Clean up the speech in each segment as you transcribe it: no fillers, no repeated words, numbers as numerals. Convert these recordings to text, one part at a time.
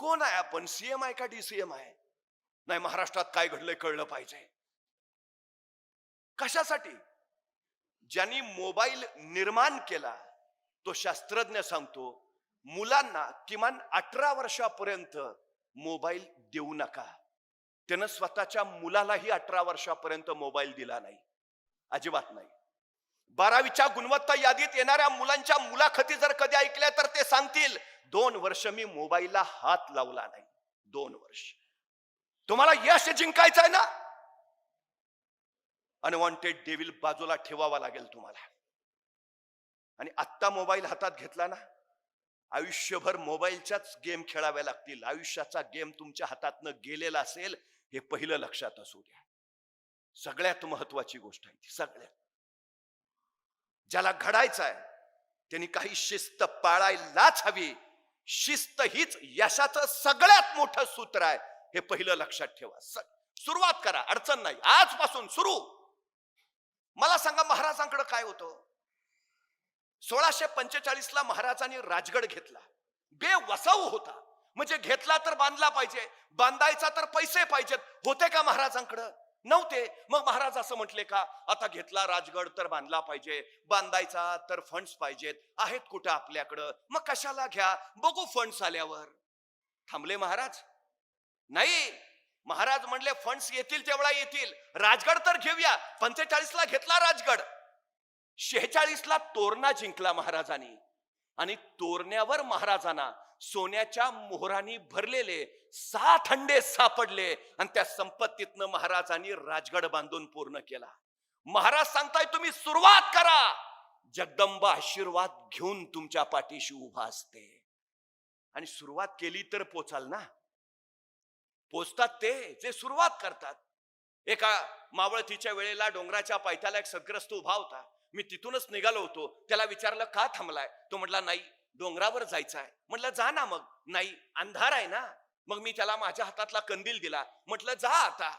कोण आहे आपण? सीएम आहे का डीसीएम आहे? नाही, महाराष्ट्रात काय घडलंय कळलं पाहिजे. कशासाठी? ज्यांनी मोबाईल निर्माण केला तो शास्त्रज्ञ सांगतो मुलांना किमान 18 वर्षापर्यंत मोबाईल देऊ नका. त्यानं स्वतःच्या मुलालाही 18 वर्षापर्यंत मोबाईल दिला नाही, अजिबात नाही. 12वीच्या गुणवत्ता यादीत येणाऱ्या मुलांच्या मुलाखती जर कधी ऐकल्या तर ते सांगतील 2 वर्ष मी मोबाईलला हात लावला नाही. 2 वर्ष. तुम्हाला यश जिंकायचं आहे ना, अनवॉन्टेड डेव्हिल बाजूला ठेवावा लागेल तुम्हाला. आणि आत्ता मोबाईल हातात घेतला ना, आयुष्यभर मोबाईलच्याच गेम खेळाव्या लागतील. आयुष्याचा गेम तुमच्या हातातनं गेलेला असेल हे पहिलं लक्षात असू द्या. सगळ्यात महत्वाची गोष्ट आहे ती. सगळ्यात ज्याला घडायचं आहे त्यांनी काही शिस्त पाळायलाच हवी. शिस्त हीच यशाचं सगळ्यात मोठं सूत्र आहे, हे पहिलं लक्षात ठेवा. सुरुवात करा, अडचण नाही, आजपासून सुरू. मला सांगा महाराजांकडे काय होतं? 1645 ला महाराजांनी राजगड घेतला. बेवसाऊ होता, म्हणजे घेतला तर बांधला पाहिजे, बांधायचा तर पैसे पाहिजेत. होते का महाराजांकडे? नव्हते. मग महाराज असं म्हटले का आता घेतला राजगड तर बांधला पाहिजे, बांधायचा तर फंड्स पाहिजेत, आहेत कुठं आपल्याकडं, मग कशाला घ्या, बघू फंड्स आल्यावर. थांबले महाराज? नाही. महाराज म्हणले फंड्स येतील तेवढा येतील, राजगड तर घेऊया. 45 ला घेतला राजगड. 46 ला तोरणा जिंकला महाराजांनी, आणि तोरण्यावर महाराजांना सोन्याच्या मोहरांनी भरलेले 7 हंडे सापडले, आणि त्या संपत्तीतनं महाराजांनी राजगड बांधून पूर्ण केला. महाराज सांगताय तुम्ही सुरुवात करा, जगदंबा आशीर्वाद घेऊन तुमच्या पाठीशी उभा असते. आणि सुरुवात केली तर पोचाल ना. पोचतात ते जे सुरुवात करतात. एका मावळतीच्या वेळेला डोंगराच्या पायथ्याला एक सद्ग्रस्त उभा होता. मी तिथूनच निघालो होतो. त्याला विचारलं का थांबलाय? तो म्हटला नाही, डोंगरावर जायचं आहे. म्हटलं जा ना. मग नाही, अंधार आहे ना. मग मी त्याला माझ्या हातातला कंदील दिला. म्हटलं जा आता.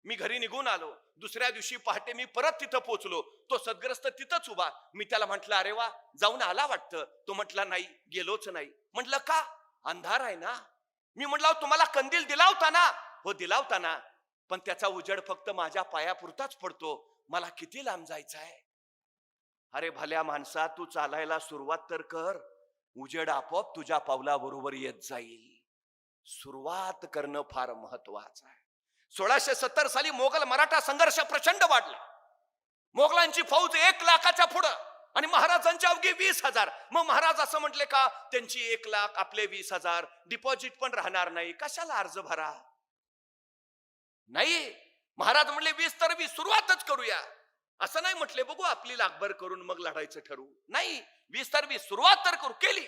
मी घरी निघून आलो. दुसऱ्या दिवशी पहाटे मी परत तिथं पोहोचलो. तो सद्ग्रस्त तिथंच उभा. मी त्याला म्हटलं अरे वा, जाऊन आला वाटतं. तो म्हटला नाही, गेलोच नाही. म्हटलं का? अंधार आहे ना. मी म्हटलं तुम्हाला कंदील दिला होता ना. हो दिला होता ना, पण त्याचा उजेड फक्त माझ्या पायापुरताच पडतो, मला किती लांब जायचं आहे. अरे भल्या माणसा, तू चालायला सुरुवात तर कर, उजेड आपोआप तुझ्या पावलाबरोबर येत जाईल. सुरुवात करणं फार महत्वाचं आहे. 1670 साली मोगल मराठा संघर्ष प्रचंड वाढला. मोगलांची फौज 1 लाखाच्या पुढं आणि महाराजांची अवघी 20,000. मग महाराज असं म्हटले का त्यांची 1 लाख आपले 20,000, डिपॉझिट पण राहणार नाही, कशाला अर्ज भरा? नाही, महाराज म्हणले 20 तर 20, सुरुवातच करूया. असं नाही म्हटले बघू आपली लाखभर करून मग लढायचं ठरवू. नाही, 20 तर 20, सुरुवात तर करू. केली.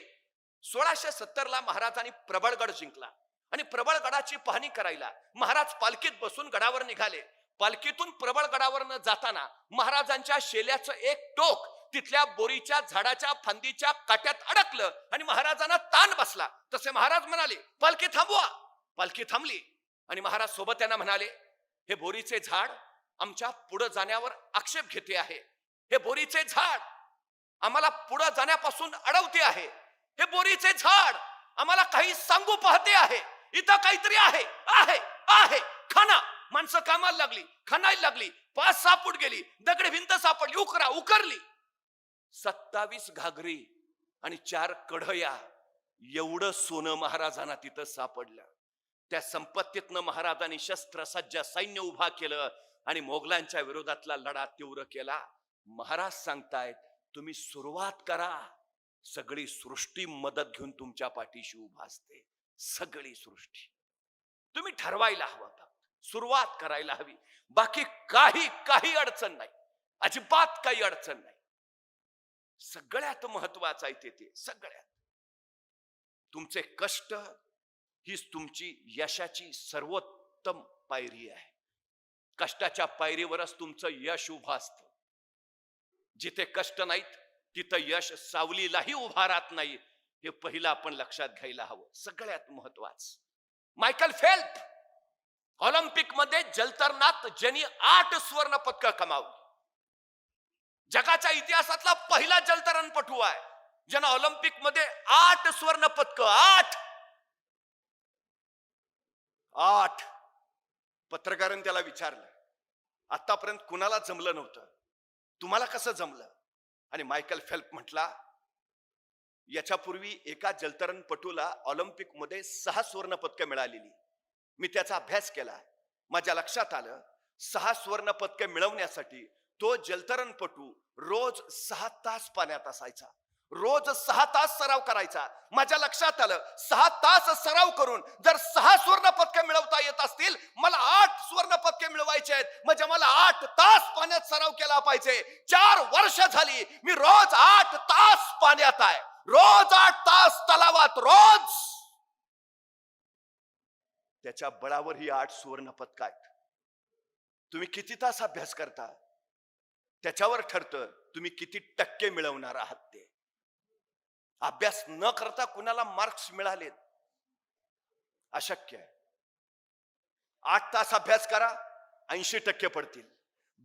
1670 ला महाराजांनी प्रबळगड जिंकला आणि प्रबळगडाची पाहणी करायला महाराज पालखीत बसून गडावर निघाले. पालखीतून प्रबळगडावर न जाताना महाराजांच्या शेल्याचं एक टोक तिथल्या बोरीच्या झाडाच्या फांदीच्या काट्यात अडकलं आणि महाराजांना ताण बसला. तसे महाराज म्हणाले पालखी थांबवा. पालखी थांबली आणि महाराज सोबत त्यांना म्हणाले हे बोरीचे झाड आमच्या पुढे जाण्यावर आक्षेप घेते आहे. हे बोरीचे झाड आम्हाला पुढे जाण्यापासून अडवते आहे. हे बोरीचे झाड आम्हाला काही सांगू पाहते आहे. इथं काहीतरी आहे आहे आहे. खाना. माणसं कामाला लागली, खाणायला लागली. 5-6 फूट गेली, दगडी भिंत सापडली, उकरली. 27 घागरी आणि 4 कढया एवढं सोनं महाराजांना तिथं सापडलं. त्या संपत्तीतनं महाराजांनी शस्त्रसज्ज सैन्य उभा केलं आणि मोगलांच्या विरोधातला लढा तीव्र केला. महाराज सांगतायत तुम्ही सुरुवात करा, सगळी सृष्टी मदत घेऊन तुमच्या पाठीशी उभा असते. सगळी सृष्टी. तुम्ही ठरवायला हवं, सुरुवात करायला हवी. बाकी काही अडचण नाही, अजिबात काही अडचण नाही. सगळ्यात महत्वाचं आहे ते सगळ्यात तुमचे कष्ट हीच तुमची यशाची सर्वोत्तम पायरी आहे. कष्टाच्या पायरीवरच तुमचं यश उभं असतं. जिथे कष्ट नाहीत तिथं यश सावलीलाही उभा राहत नाही. हे पहिलं आपण लक्षात घ्यायला हवं. सगळ्यात महत्वाचं मायकल फेल्प ऑलिम्पिक मध्ये जलतरणात ज्यांनी 8 स्वर्ण पदक कमावली. जगाच्या इतिहासातला पहिला जलतरणपटू आहे ज्यानं ऑलिम्पिक मध्ये 8 स्वर्ण पदक. 8. 8. पत्रकारांनी त्याला विचारलं, आतापर्यंत कुणाला जमलं नव्हतं, तुम्हाला कसं जमलं? आणि मायकल फेल्प म्हटला, याच्यापूर्वी एका जलतरणपटूला ऑलिम्पिक मध्ये 6 सुवर्ण पदकं मिळालेली. मी त्याचा अभ्यास केला. माझ्या लक्षात आलं 6 सुवर्ण पदकं मिळवण्यासाठी तो जलतरणपटू रोज 6 तास पाण्यात असायचा, रोज 6 तास सराव करायचा. माझ्या लक्षात आलं 6 तास सराव करून जर 6 सुवर्ण पदकं मिळवता येत असतील, मला 8 सुवर्ण पदके मिळवायचे आहेत. म्हणजे मला 8 तास पाण्यात सराव केला पाहिजे. 4 वर्ष झाली मी रोज 8 तास पाण्यात आहे, रोज 8 तास तलावात, रोज. त्याच्या बळावर ही 8 सुवर्ण पदक आहेत. तुम्ही किती तास अभ्यास करता त्याच्यावर ठरतं तुम्ही किती टक्के मिळवणार आहात. ते अभ्यास न करता कुणाला मार्क्स मिळालेत अशक्य आहे. 8 तास अभ्यास करा 80% पडतील.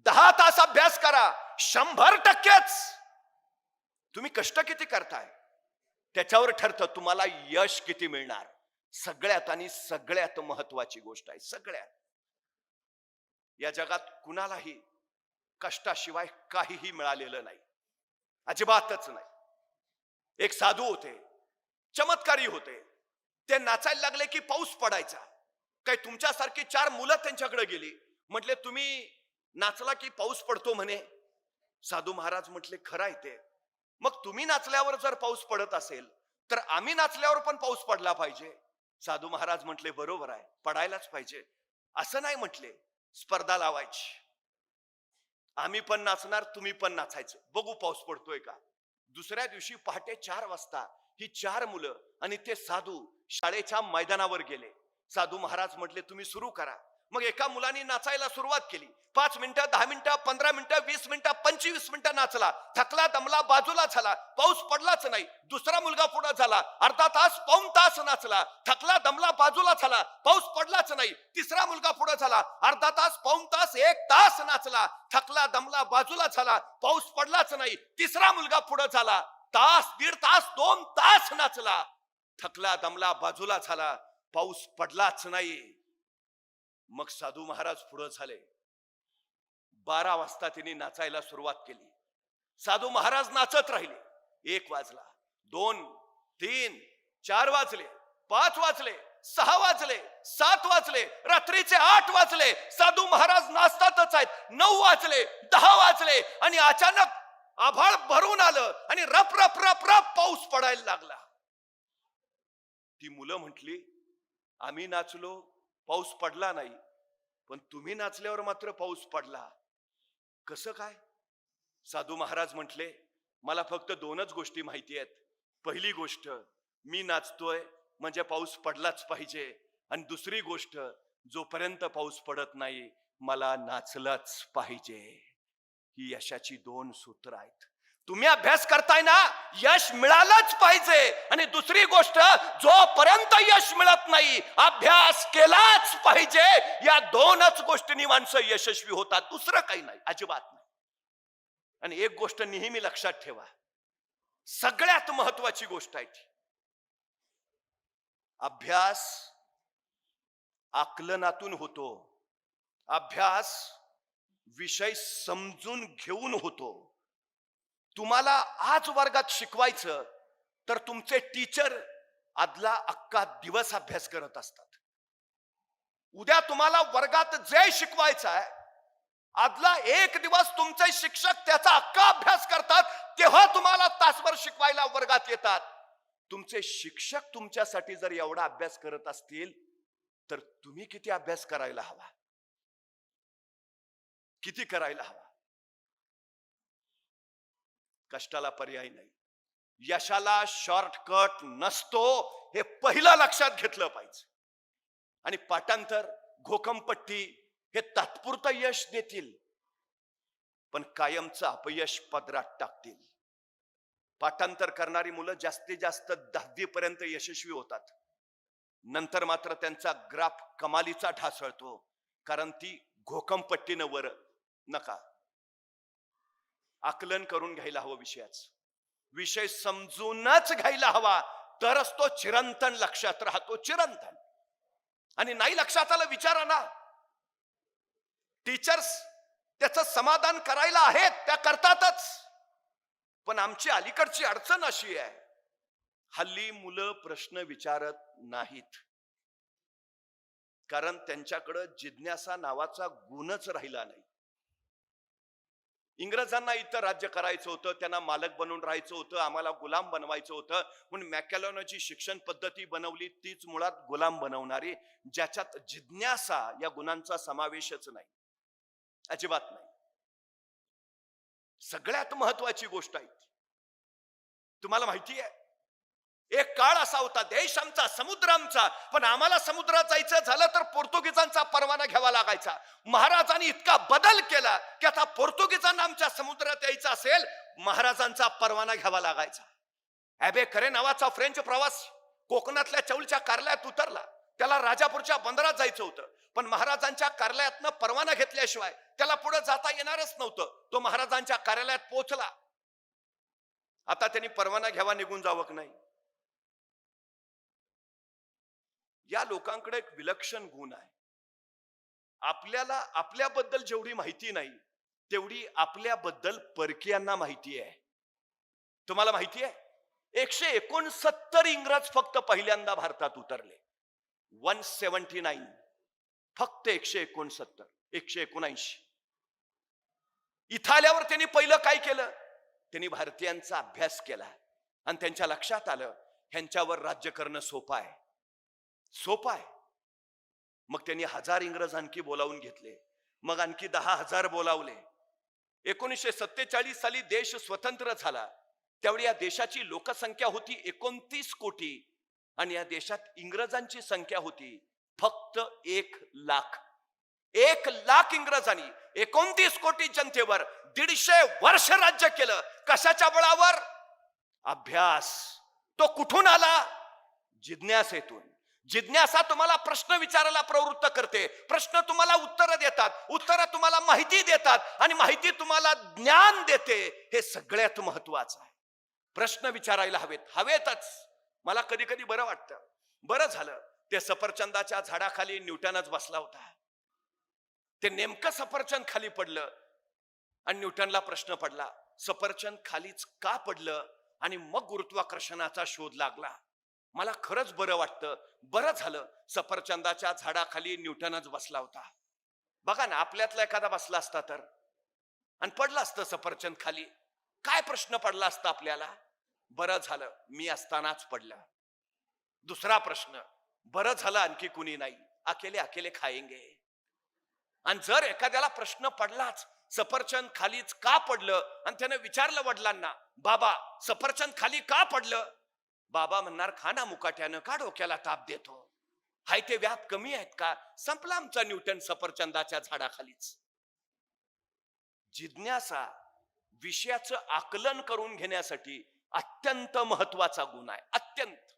10 तास अभ्यास करा 100%च. तुम्ही कष्ट किती करताय त्याच्यावर ठरतं तुम्हाला यश किती मिळणार. सगळ्यात आणि सगळ्यात महत्वाची गोष्ट आहे, सगळ्यात या जगात कुणालाही कष्टाशिवाय काहीही मिळालेलं नाही, अजिबातच नाही. एक साधू होते, चमत्कारी होते. ते नाचायला लागले की पाऊस पडायचा. काय तुमच्यासारखी 4 मुलं त्यांच्याकडे गेली, म्हटले तुम्ही नाचला की पाऊस पडतो म्हणे. साधू महाराज म्हटले खरं आहे ते. मग तुम्ही नाचल्यावर जर पाऊस पडत असेल तर आम्ही नाचल्यावर पण पाऊस पडला पाहिजे. साधू महाराज म्हटले बरोबर आहे, पडायलाच पाहिजे. असं नाही म्हटले, स्पर्धा लावायची, आम्ही पण नाचणार तुम्ही पण नाचायचं, बघू पाऊस पडतोय का. दुसऱ्या दिवशी पहाटे 4 वाजता ही 4 मुलं आणि ते साधू शाळेच्या मैदानावर गेले. साधू महाराज म्हटले तुम्ही सुरू करा. मग एका मुलाने नाचायला सुरुवात केली. 5 मिनिटं, 10 मिनिटं, 15 मिनिटं, 20 मिनिटं, 25 मिनिटं नाचला. थकला दमला बाजूला झाला, पाऊस पडलाच नाही. दुसरा मुलगा पुढे झाला, अर्धा तास पाऊण तास नाचला. थकला दमला बाजूला झाला, पाऊस पडलाच नाही. तिसरा मुलगा पुढे झाला, अर्धा तास पाऊण तास 1 तास नाचला. थकला दमला बाजूला झाला, पाऊस पडलाच नाही. तिसरा मुलगा पुढे झाला, तास, 1.5 तास, 2 तास नाचला. थकला दमला बाजूला झाला, पाऊस पडलाच नाही. मग साधू महाराज पुढे झाले. 12 वाजता त्यांनी नाचायला सुरुवात केली. साधू महाराज नाचत राहिले. 1 वाजला, 2, 3, 4 वाजले, 5 वाजले, 6 वाजले, 7 वाजले, रात्रीचे 8 वाजले. साधू महाराज नाचतातच आहेत. 9 वाजले, 10 वाजले आणि अचानक आभाळ भरून आलं आणि रप रप रप रप पाऊस पडायला लागला. ती मुलं म्हटली आम्ही नाचलो पाऊस पडला नाही, पण तुम्ही नाचल्यावर मात्र पाऊस पडला, कसं काय? साधू महाराज म्हटले मला फक्त 2च गोष्टी माहिती आहेत. पहिली गोष्ट मी नाचतोय म्हणजे पाऊस पडलाच पाहिजे, आणि दुसरी गोष्ट जोपर्यंत पाऊस पडत नाही मला नाचलंच पाहिजे. ही यशाची 2 सूत्र आहेत. तुम्ही अभ्यास करताय ना, यश मिळालंच पाहिजे. आणि दुसरी गोष्ट, जोपर्यंत यश मिळत नाही अभ्यास केलाच पाहिजे. या 2च गोष्टींनी माणसं यशस्वी होतात, दुसरं काही नाही, अजिबात नाही. आणि एक गोष्ट नेहमी लक्षात ठेवा, सगळ्यात महत्वाची गोष्ट आहे ती, अभ्यास आकलनातून होतो. अभ्यास विषय समजून घेऊन होतो. तुम्हाला आज वर्गात शिकवायचं तर तुमचे टीचर आदला अख्खा दिवस अभ्यास करत असतात. उद्या तुम्हाला वर्गात जे शिकवायचं आहे आदला 1 दिवस तुमचे शिक्षक त्याचा अख्खा अभ्यास करतात, तेव्हा तुम्हाला तासभर शिकवायला वर्गात येतात. तुमचे शिक्षक तुमच्यासाठी जर एवढा अभ्यास करत असतील तर तुम्ही किती अभ्यास करायला हवा, किती करायला हवा. कष्टाला पर्याय नाही, यशाला शॉर्टकट नसतो, हे पहिलं लक्षात घेतलं पाहिजे. आणि पाठांतर, घोकमपट्टी हे तात्पुरतं यश देतील पण कायमचं अपयश पदरात टाकतील. पाठांतर करणारी मुलं जास्तीत जास्त 10वी पर्यंत यशस्वी होतात. नंतर मात्र त्यांचा ग्राफ कमालीचा ढासळतो, कारण ती घोकमपट्टीनं वर नका. आकलन करून घ्यायला हवं विषयाचं, विषय समजूनच घ्यायला हवा, तरच तो चिरंतन लक्षात राहतो, चिरंतन. आणि नाही लक्षात आलं विचारा ना. टीचर्स त्याचं समाधान करायला आहेत, त्या करतातच. पण आमची अलीकडची अडचण अशी आहे, हल्ली मुलं प्रश्न विचारत नाहीत, कारण त्यांच्याकडे जिज्ञासा नावाचा गुणच राहिला नाही. इंग्रजांना इथं राज्य करायचं होतं, त्यांना मालक बनून राहायचं होतं, आम्हाला गुलाम बनवायचं होतं. म्हणून मॅकॅलॉनची शिक्षण पद्धती बनवली, तीच मुळात गुलाम बनवणारी, ज्याच्यात जिज्ञासा या गुणांचा समावेशच नाही, अजिबात नाही. सगळ्यात महत्वाची गोष्ट आहे, तुम्हाला माहिती आहे, एक काळ असा होता, देश आमचा, समुद्र आमचा, पण आम्हाला समुद्रात जायचं झालं तर पोर्तुगीजांचा परवाना घ्यावा लागायचा. महाराजांनी इतका बदल केला की आता पोर्तुगीजांना आमच्या समुद्रात यायचं असेल, महाराजांचा परवाना घ्यावा लागायचा. ॲबे करे नावाचा फ्रेंच प्रवास कोकणातल्या चौलच्या कार्यालयात उतरला. त्याला राजापूरच्या बंदरात जायचं होतं, पण महाराजांच्या कार्यालयातनं परवाना घेतल्याशिवाय त्याला पुढे जाता येणारच नव्हतं. तो महाराजांच्या कार्यालयात पोहोचला. आता त्यांनी परवाना घ्यावा, निघून जावं की नाही. या लोकांकडे एक विलक्षण गुण आहे, आपल्याला आपल्याबद्दल जेवढी माहिती नाही तेवढी आपल्याबद्दल परकीयांना माहिती आहे. तुम्हाला माहिती आहे, 169 इंग्रज फक्त पहिल्यांदा भारतात उतरले. 179, फक्त 169, 179. इथं आल्यावर त्यांनी पहिलं काय केलं, त्यांनी भारतीयांचा अभ्यास केला आणि त्यांच्या लक्षात आलं ह्यांच्यावर राज्य करणं सोपं आहे, सोपं आहे. मग त्यांनी 1000 इंग्रज आणखी बोलावून घेतले, मग आणखी 10,000 बोलावले. 1947 साली देश स्वतंत्र झाला. त्यावेळी या देशाची लोकसंख्या होती 29 कोटी आणि या देशात इंग्रजांची संख्या होती फक्त 1 लाख. 1 लाख इंग्रजांनी 29 कोटी जनतेवर 150 वर्ष राज्य केलं. कशाच्या बळावर? अभ्यास. तो कुठून आला? जिज्ञासेतून. जिज्ञासा तुम्हाला प्रश्न विचारायला प्रवृत्त करते, प्रश्न तुम्हाला उत्तर देतात, उत्तर तुम्हाला माहिती देतात आणि माहिती तुम्हाला ज्ञान देते. हे सगळ्यात महत्वाचं आहे. प्रश्न विचारायला हवेतच. मला कधी कधी बरं वाटतं, बरं झालं ते सफरचंदाच्या झाडाखाली न्यूटनच बसला होता. ते नेमकं सफरचंद खाली पडलं आणि न्यूटनला प्रश्न पडला, सफरचंद खालीच का पडलं? आणि मग गुरुत्वाकर्षणाचा शोध लागला. मला खरंच बरं वाटतं, बरं झालं सफरचंदाच्या झाडाखाली न्यूटनच बसला होता. बघा ना, आपल्यातला एखादा बसला असता तर आणि पडला असतं सफरचंद खाली, काय प्रश्न पडला असता आपल्याला? बरं झालं मी असतानाच पडलं. दुसरा प्रश्न, बरं झालं आणखी कुणी नाही, अकेले अकेले खाएंगे. आणि जर एखाद्याला प्रश्न पडलाच, सफरचंद खालीच का पडलं, आणि त्याने विचारलं वडिलांना, बाबा सफरचंद खाली का पडलं? बाबा म्हणणार, खाना मुकाट्यानं का डोक्याला ताप देतो? हाय ते व्याप कमी आहेत का? संपला आमचा न्यूटन सफरचंदाच्या झाडाखालीच. जिज्ञासा विषयाचं आकलन करून घेण्यासाठी अत्यंत महत्वाचा गुण आहे, अत्यंत.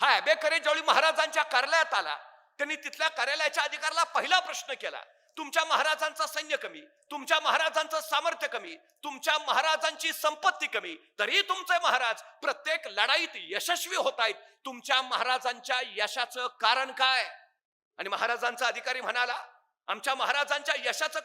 हा अबेकरे ज्यावेळी महाराजांच्या कार्यालयात आला, त्यांनी तिथल्या कार्यालयाच्या अधिकाऱ्याला पहिला प्रश्न केला, तुमच्या महाराजांचं सैन्य कमी, तुमच्या महाराजांचं सामर्थ्य कमी, तुमच्या महाराजांची संपत्ती कमी, तरी तुमचे महाराज प्रत्येक लढाईत यशस्वी होत आहेत. तुमच्या महाराजांच्या यशाचं कारण काय? आणि महाराजांचा अधिकारी म्हणाला, आमच्या महाराजांच्या यशाचं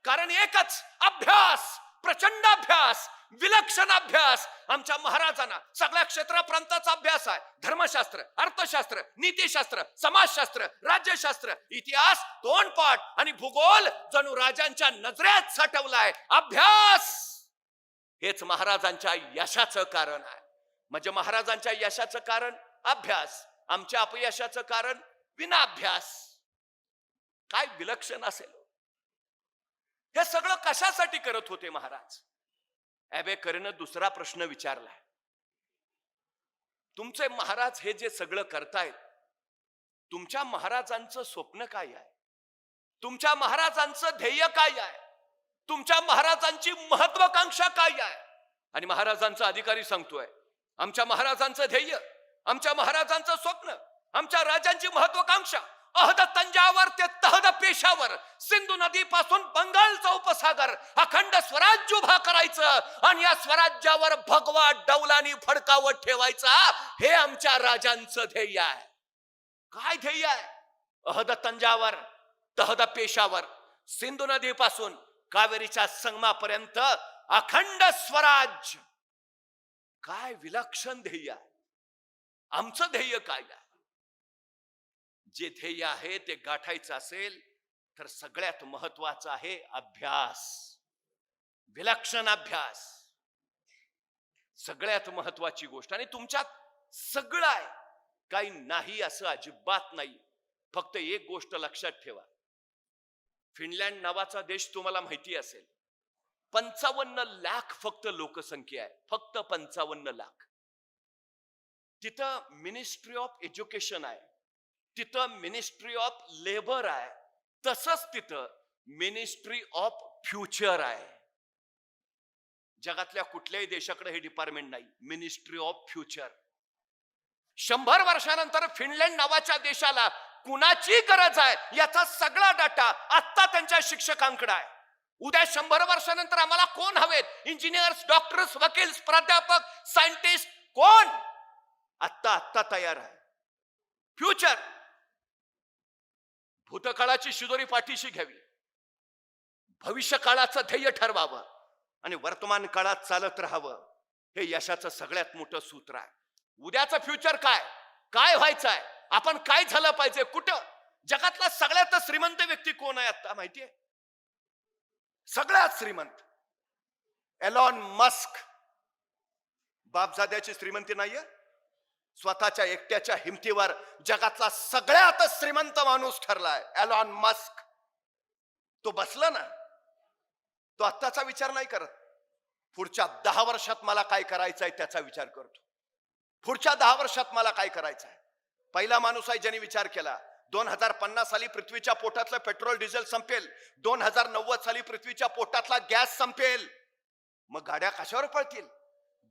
कारण एकच, अभ्यास, प्रचंड अभ्यास, विलक्षण अभ्यास. आमच्या महाराजांना सगळ्या क्षेत्राप्रांताचा अभ्यास आहे. धर्मशास्त्र, अर्थशास्त्र, नीतिशास्त्र, समाजशास्त्र, राज्यशास्त्र, इतिहास, तोंडपाठ आणि भूगोल जणू राजांच्या नजरेत साठवलाय. अभ्यास हेच महाराजांच्या यशाचं कारण आहे. म्हणजे महाराजांच्या यशाचं कारण अभ्यास, आमच्या अपयशाचं कारण विना अभ्यास. काय विलक्षण असेल. हे सगळं कशासाठी करत होते महाराज? अबेकरनं दुसरा प्रश्न विचारला, तुमचे महाराज हे जे सगळं करतायत, तुमच्या महाराजांचं स्वप्न काय आहे? तुमच्या महाराजांचं ध्येय काय आहे? तुमच्या महाराजांची महत्वाकांक्षा काय आहे? आणि महाराजांचा अधिकारी सांगतोय, आमच्या महाराजांचं ध्येय, आमच्या महाराजांचं स्वप्न, आमच्या राजांची महत्वाकांक्षा अहद तंजावर ते तहद पेशावर, सिंधू नदी पासून बंगालचा उपसागर, अखंड स्वराज्य उभा करायचं आणि या स्वराज्यावर भगवा डौलानी फडकावत ठेवायचा. हे आमच्या राजांचं ध्येय आहे. काय ध्येय आहे? अहद तंजावर, तहद पेशावर, सिंधू नदीपासून कावेरीच्या संगमापर्यंत अखंड स्वराज्य. काय विलक्षण ध्येय आहे. आमचं ध्येय काय आहे? जे ध्येय आहे ते गाठायचं असेल तर सगळ्यात महत्वाचं आहे अभ्यास, विलक्षण अभ्यास. सगळ्यात महत्वाची गोष्ट. आणि तुमच्यात सगळं आहे, काही नाही असं अजिबात नाही. फक्त एक गोष्ट लक्षात ठेवा, फिनलँड नावाचा देश तुम्हाला माहिती असेल, 55 लाख फक्त लोकसंख्या आहे, फक्त 55 लाख. तिथं मिनिस्ट्री ऑफ एज्युकेशन आहे, तिथं मिनिस्ट्री ऑफ लेबर आहे, तसंच तिथं मिनिस्ट्री ऑफ फ्युचर आहे. जगातल्या कुठल्याही देशाकडे हे डिपार्टमेंट नाही, मिनिस्ट्री ऑफ फ्युचर. 100 वर्षानंतर फिनलँड नावाच्या देशाला कुणाची गरज आहे याचा सगळा डाटा आता त्यांच्या शिक्षकांकडे आहे. उद्या 100 वर्षानंतर आम्हाला कोण हवेत? इंजिनियर्स, डॉक्टर्स, वकील, प्राध्यापक, सायंटिस्ट, कोण? आत्ता तयार आहे. फ्युचर. भूतकाळाची शिदोरी पाठीशी घ्यावी, भविष्य काळाचं ध्येय ठरवावं आणि वर्तमान काळात चालत राहावं. हे यशाचं सगळ्यात मोठं सूत्र आहे. उद्याचं फ्युचर काय, काय व्हायचं आहे, आपण काय झालं पाहिजे, कुठं? जगातला सगळ्यात श्रीमंत व्यक्ती कोण आहे आता माहितीये? सगळ्यात श्रीमंत एलॉन मस्क. बापजाद्याची श्रीमंती नाहीये, स्वतःच्या एकट्याच्या हिमतीवर जगातला सगळ्यात श्रीमंत माणूस ठरलाय एलॉन मस्क. तो बसला ना, तो आत्ताचा विचार नाही करत, पुढच्या 10 वर्षात मला काय करायचंय त्याचा विचार करतो. पुढच्या 10 वर्षात मला काय करायचंय. पहिला माणूस आहे ज्याने विचार केला 2050 साली पृथ्वीच्या पोटातलं पेट्रोल डिझेल संपेल, 2090 साली पृथ्वीच्या पोटातला गॅस संपेल, मग गाड्या कशावर पळतील?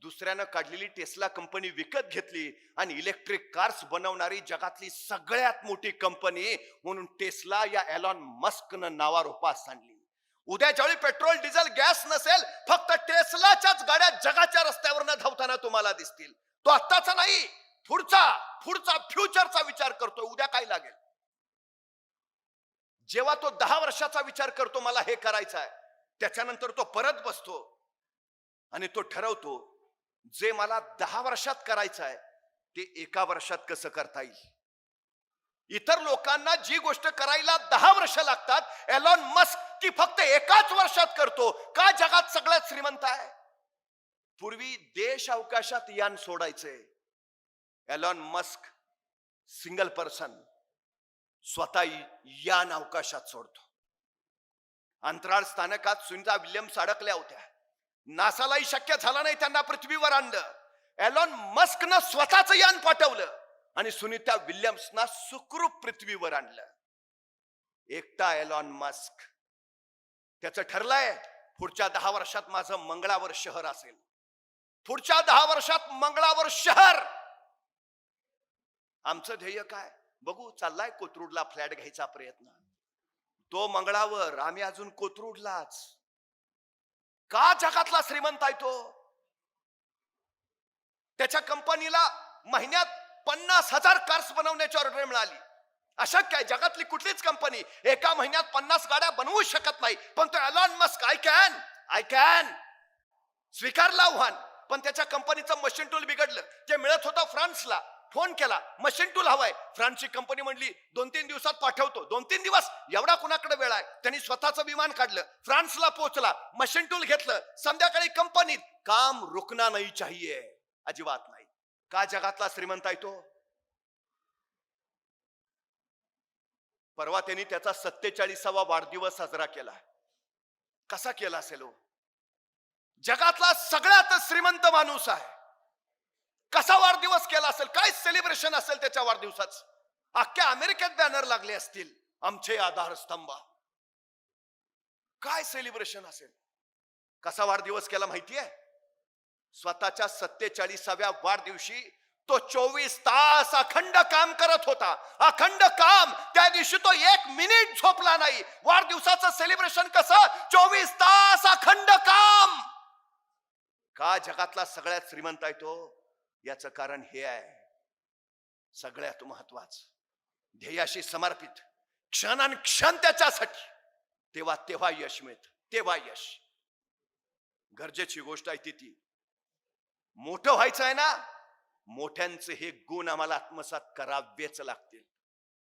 दुसऱ्यानं काढलेली टेस्ला कंपनी विकत घेतली आणि इलेक्ट्रिक कार्स बनवणारी जगातली सगळ्यात मोठी कंपनी म्हणून टेस्ला या एलॉन मस्कनं नावारूपास आणली. उद्या ज्यावेळी पेट्रोल डिझेल गॅस नसेल, फक्त टेस्लाच्याच गाड्या जगाच्या रस्त्यावरनं धावताना तुम्हाला दिसतील. तो आत्ताचा नाही, पुढचा फ्युचरचा विचार करतोय. उद्या काय लागेल. जेव्हा तो 10 वर्षाचा विचार करतो मला हे करायचं आहे, त्याच्यानंतर तो परत बसतो आणि तो ठरवतो जे मला 10 वर्षात करायचं आहे ते 1 वर्षात कसं करता येईल. इतर लोकांना जी गोष्ट करायला 10 वर्ष लागतात, एलॉन मस्क ती फक्त 1 वर्षात करतो. का? जगात सगळ्यात श्रीमंत आहे. पूर्वी देश अवकाशात यान सोडायचे, एलॉन मस्क सिंगल पर्सन स्वतः यान अवकाशात सोडतो. अंतराळ स्थानकात सुनीता विल्यम्स अडकल्या होत्या, नासालाही शक्य झालं नाही त्यांना पृथ्वीवर आणलं. एलॉन मस्कनं स्वतःच यान पाठवलं आणि सुनीता विल्यम्सना सुखरूप पृथ्वीवर आणलं. एकटा एलॉन मस्क. त्याचं ठरलंय पुढच्या 10 वर्षात माझं मंगळावर शहर असेल, पुढच्या 10 वर्षात मंगळावर शहर. आमचं ध्येय काय? बघू, चाललाय कोथरूडला फ्लॅट घ्यायचा प्रयत्न. तो मंगळावर, आम्ही अजून कोथरूडलाच. का? जगातला श्रीमंत आहे तो. त्याच्या कंपनीला महिन्यात 50,000 कार्स बनवण्याची ऑर्डर मिळाली. अशक्य आहे, जगातली कुठलीच कंपनी एका महिन्यात 50 गाड्या बनवू शकत नाही. पण तो एलॉन मस्क आय कॅन स्वीकारला आव्हान. पण त्याच्या कंपनीचं मशीन टूल बिघडलं, ते मिळत होतं फ्रान्सला. फोन केला, मशीन टूल हवाय. फ्रान्सची कंपनी म्हणली 2-3 दिवसात पाठवतो. 2-3 दिवस एवढा कुणाकडे वेळ आहे? त्यांनी स्वतःचं विमान काढलं, फ्रान्सला पोहोचला, मशीन टूल घेतलं. संध्याकाळी कंपनीत काम रुकना नाही चाहिए, अजिबात नाही. का? जगातला श्रीमंत आहे तो. परवा त्यांनी त्याचा 47वा वाढदिवस साजरा केला. कसा केला असेल हो? जगातला सगळ्यात श्रीमंत माणूस आहे, कसा वाढदिवस केला असेल? काय सेलिब्रेशन असेल त्याच्या वाढदिवसाचं? अख्ख्या अमेरिकेत बॅनर लागले असतील, आमचे आधारस्तंभ. काय सेलिब्रेशन असेल? कसा वाढदिवस केला माहितीये? स्वतःच्या 47व्या वाढदिवशी तो 24 तास अखंड काम करत होता. अखंड काम. त्या दिवशी तो 1 मिनिट झोपला नाही. वाढदिवसाचं सेलिब्रेशन कसं? 24 तास अखंड काम. का? जगातला सगळ्यात श्रीमंत आहे तो. याचं कारण हे आहे, सगळ्यात महत्वाचं, ध्येयाशी समर्पित, क्षण त्याच्यासाठी, तेव्हा तेव्हा यश मिळत, तेव्हा यश. गरजेची गोष्ट आहे ती मोठं व्हायचं आहे ना, मोठ्यांचे हे गुण आम्हाला आत्मसात करावेच लागतील,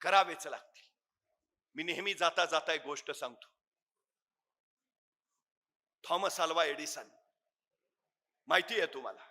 करावेच लागतील. मी नेहमी जाता जाता एक गोष्ट सांगतो. थॉमस अल्वा एडिसन माहिती आहे तुम्हाला,